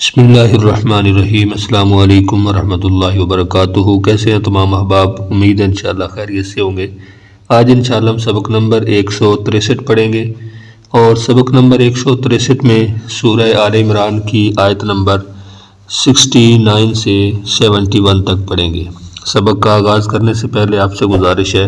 بسم اللہ الرحمن الرحیم۔ السلام علیکم ورحمۃ اللہ وبرکاتہ۔ کیسے ہیں تمام احباب؟ امید ہے انشاءاللہ خیریت سے ہوں گے۔ آج انشاءاللہ ہم سبق نمبر 163 پڑھیں گے، اور سبق نمبر 163 میں سورہ آل عمران کی آیت نمبر 69 سے 71 تک پڑھیں گے۔ سبق کا آغاز کرنے سے پہلے آپ سے گزارش ہے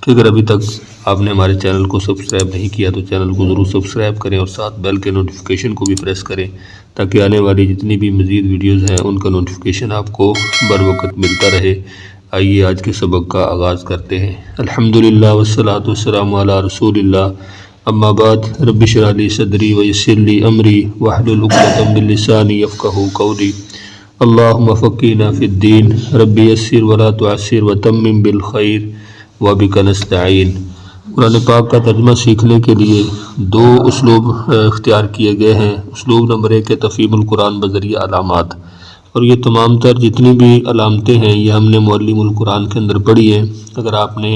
کہ اگر ابھی تک آپ نے ہمارے چینل کو سبسکرائب نہیں کیا تو چینل کو ضرور سبسکرائب کریں، اور ساتھ بیل کے نوٹیفیکیشن کو بھی پریس کریں تاکہ آنے والی جتنی بھی مزید ویڈیوز ہیں ان کا نوٹیفیکیشن آپ کو بر وقت ملتا رہے۔ آئیے آج کے سبق کا آغاز کرتے ہیں۔ الحمدللہ والصلاۃ والسلام علی رسول اللہ، اما بعد، رب اشرح لی صدری ویسر لی امری واحلل عقدۃ من لسانی یفقہوا قولی، اللہم فقہنا فی الدین، رب یسر ولا تعسر وتمم بالخیر وبک نستعین۔ قرآن پاک کا ترجمہ سیکھنے کے لیے دو اسلوب اختیار کیے گئے ہیں۔ اسلوب نمبر 1 ہے تفہیم القرآن بذریعہ علامات، اور یہ تمام تر جتنی بھی علامتیں ہیں یہ ہم نے معلم القرآن کے اندر پڑھی ہیں۔ اگر آپ نے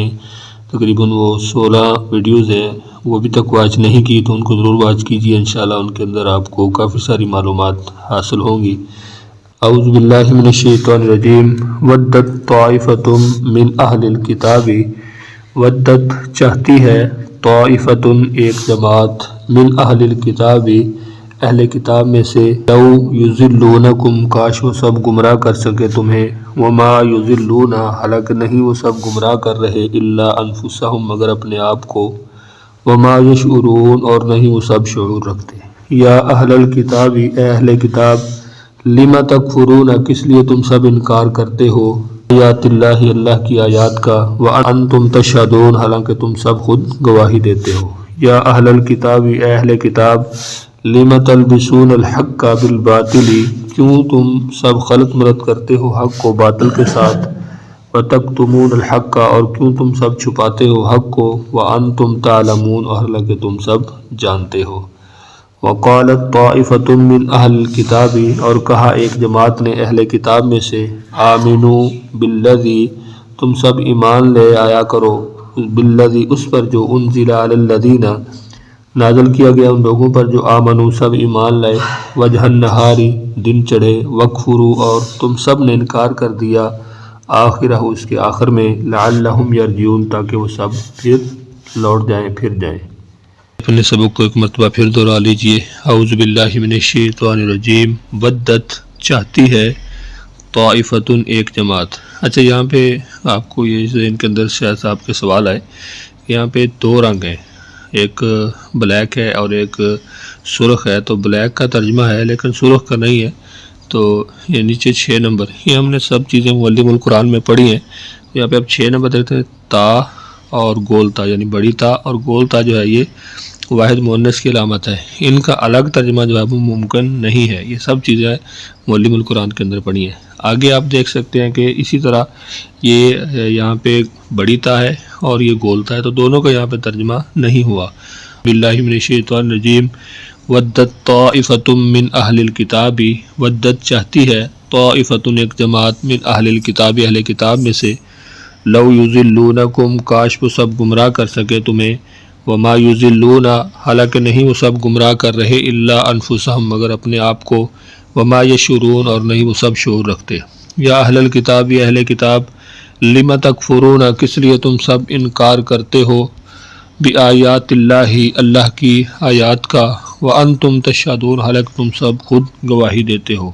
تقریباً وہ 16 ویڈیوز ہیں وہ ابھی تک واچ نہیں کی تو ان کو ضرور واچ کیجیے، انشاءاللہ ان کے اندر آپ کو کافی ساری معلومات حاصل ہوں گی۔ اعوذ باللہ من الشیطان الرجیم۔ ودت طائفۃ من اہل الکتاب، ودت چاہتی ہے، طائفۃ ایک جماعت، من اہل الکتاب اہل کتاب میں سے، لو یضلونکم کاش وہ سب گمراہ کر سکے تمہیں، وما یضلون حالانکہ نہیں وہ سب گمراہ کر رہے، الا انفسہم مگر اپنے آپ کو، وما یشعرون اور نہیں وہ سب شعور رکھتے۔ یا اہل الکتاب اے اہل کتاب، لم تکفرون کس لیے تم سب انکار کرتے ہو، آیات اللہ اللہ کی آیات کا، وانتم تشہدون حالانکہ تم سب خود گواہی دیتے ہو۔ یا اہل الکتاب اے اہل کتاب، لم تلبسون الحق بالباطل کیوں تم سب خلط ملط کرتے ہو حق کو باطل کے ساتھ، وتکتمون الحق اور کیوں تم سب چھپاتے ہو حق کو، وانتم تعلمون اور حالانکہ تم سب جانتے ہو۔ وقالت طائفۃ من اہل الکتاب اور کہا ایک جماعت نے اہل کتاب میں سے، آمنوا بالذی تم سب ایمان لے آیا کرو، بالذی اس پر جو، انزل علی الذین نازل کیا گیا ان لوگوں پر جو، آمنوا سب ایمان لائے، وجہ النہار دن چڑھے، وکفروا اور تم سب نے انکار کر دیا، آخرہ اس کے آخر میں، لعلہم یرجعون تاکہ وہ سب پھر لوٹ جائیں پھر جائیں۔ اپنے سبق کو ایک مرتبہ پھر دہرا لیجئے۔ اعوذ باللہ من الشیطان الرجیم۔ ودت چاہتی ہے، طائفۃ ایک جماعت۔ اچھا یہاں پہ آپ کو یہ ان کے اندر شاید صاحب کے سوال آئے، یہاں پہ دو رنگ ہیں، ایک بلیک ہے اور ایک سرخ ہے، تو بلیک کا ترجمہ ہے لیکن سرخ کا نہیں ہے، تو یہ نیچے 6 نمبر یہ ہم نے سب چیزیں معلم القرآن میں پڑھی ہیں۔ یہاں پہ اب 6 نمبر دیکھتے ہیں، تا اور گول تا یعنی بڑی تا اور گول تا جو ہے یہ واحد مؤنث کی علامت ہے، ان کا الگ ترجمہ جو ہے وہ ممکن نہیں ہے۔ یہ سب چیزیں معلم القرآن کے اندر پڑھی ہیں۔ آگے آپ دیکھ سکتے ہیں کہ اسی طرح یہ یہاں پہ بڑی تا ہے اور یہ گول تا ہے، تو دونوں کا یہاں پہ ترجمہ نہیں ہوا۔ باللہ من الشیطان الرجیم۔ ودت طائفۃ من اہل الکتاب، ودت چاہتی ہے، طائفۃ ایک جماعت، من اہل الکتاب اہل کتاب میں سے، لو یضلونکم کاش وہ سب گمراہ کر سکے تمہیں، وما یضلون حالانکہ نہیں وہ سب گمراہ کر رہے، الا انفسہم مگر اپنے آپ کو، وما یشعرون اور نہیں وہ سب شعور رکھتے۔ یا اہل الکتاب اہل کتاب، لم تکفرون کس لیے تم سب انکار کرتے ہو، بآیات اللہ اللہ کی آیات کا، وانتم تشہدون حالانکہ تم سب خود گواہی دیتے ہو۔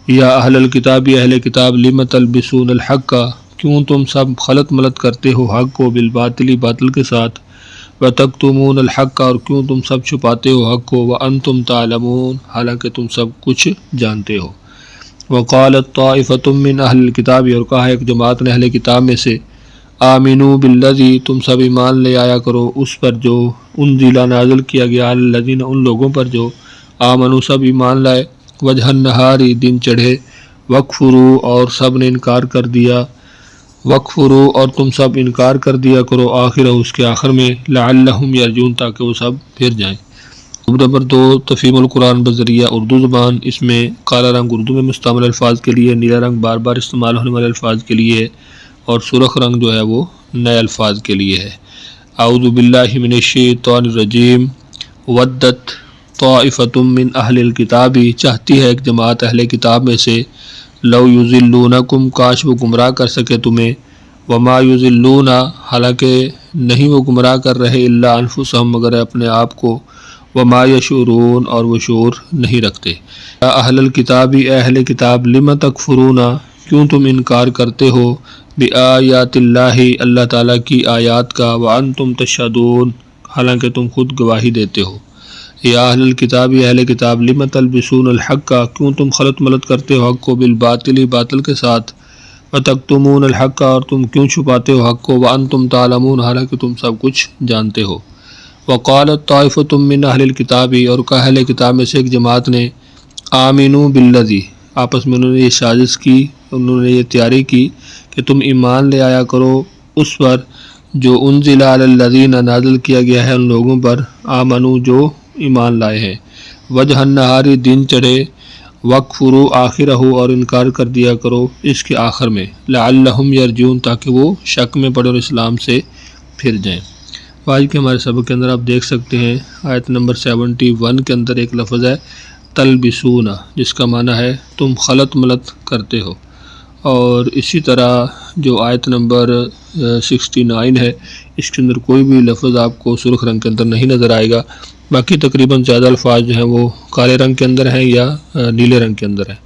یا اہل الکتاب اہل کتاب، لم تلبسون الحق کیوں تم سب خلط ملط کرتے ہو حق کو، بالباطل باطل کے ساتھ، وتکتمون الحق اور کیوں تم سب چھپاتے ہو حق کو، وانتم تعلمون حالانکہ تم سب کچھ جانتے ہو۔ وقالت طائفۃ من اہل الکتاب اور کہا ایک جماعت نے اہل کتاب میں سے، آمنوا بالذی تم سب ایمان لے آیا کرو اس پر جو، انزل نازل کیا گیا، علی الذین ان لوگوں پر جو، آمنوا سب ایمان لائے، وجہ النہار دن چڑھے، وکفروا اور سب نے انکار کر دیا، وکفروا اور تم سب انکار کر دیا کرو، آخرہ اس کے آخر میں، لعلہم یرجعون تاکہ وہ سب پھر جائیں۔ نمبر 2 تفہیم القرآن بذریعہ اردو زبان، اس میں کالا رنگ اردو میں مستعمل الفاظ کے لیے، نیلا رنگ بار بار استعمال ہونے والے الفاظ کے لیے، اور سرخ رنگ جو ہے وہ نئے الفاظ کے لیے ہے۔ اعوذ باللہ من الشیطان الرجیم۔ ودت طائفۃ من اہل الکتاب، چاہتی ہے ایک جماعت اہل کتاب میں سے، لو یضلونکم، کاش وہ گمراہ کر سکے تمہیں، وما یضلون، حالانکہ نہیں وہ گمراہ کر رہے، الا انفسہم، مگر اپنے آپ کو، وما یشعرون، اور وہ شعور نہیں رکھتے۔ یا اہل الکتاب، اے اہل کتاب، لم تکفرون، کیوں تم انکار کرتے ہو، بآیات اللہ، اللہ تعالیٰ کی آیات کا، وانتم تشہدون، حالانکہ تم خود گواہی دیتے ہو۔ یا اہل الکتاب، اہل کتاب، لم تلبسون الحق، کیوں تم خلط ملط کرتے ہو حق کو، بالباطل، باطل کے ساتھ، وتکتمون الحق، اور تم کیوں چھپاتے ہو حق کو، وانتم تعلمون، حالانکہ تم سب کچھ جانتے ہو۔ وقالت طائفۃ من اہل الکتاب، اور کہا اہل کتاب میں سے ایک جماعت نے، آمنوا بالذی، آپس میں انہوں نے یہ سازش کی، انہوں نے یہ تیاری کی کہ تم ایمان لے آیا کرو اس پر جو انزل علی الذین، نازل کیا گیا ہے ان لوگوں پر، آمنوا، جو ایمان لائے ہیں، وجہ النہار، دن چڑھے، وکفروا آخرہ، اور انکار کر دیا کرو اس کے آخر میں، لعلہم یرجعون، تاکہ وہ شک میں پڑے اور اسلام سے پھر جائیں۔ آج کے ہمارے سبق کے اندر آپ دیکھ سکتے ہیں آیت نمبر 71 کے اندر ایک لفظ ہے تلبسون، جس کا معنی ہے تم خلط ملط کرتے ہو، اور اسی طرح جو آیت نمبر 69 ہے، اس کے اندر کوئی بھی لفظ آپ کو سرخ رنگ کے اندر نہیں نظر آئے گا، باقی تقریباً زیادہ الفاظ جو ہیں وہ کالے رنگ کے اندر ہیں یا نیلے رنگ کے اندر ہیں۔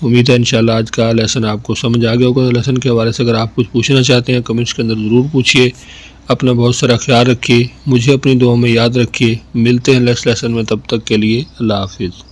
امید ہے انشاءاللہ آج کا لیسن آپ کو سمجھ آ گیا ہوگا۔ لیسن کے حوالے سے اگر آپ کچھ پوچھنا چاہتے ہیں کمنٹس کے اندر ضرور پوچھیے۔ اپنا بہت سارا خیال رکھیے، مجھے اپنی دعاؤں میں یاد رکھیے۔ ملتے ہیں نیکسٹ لیسن میں، تب تک کے لیے اللہ حافظ۔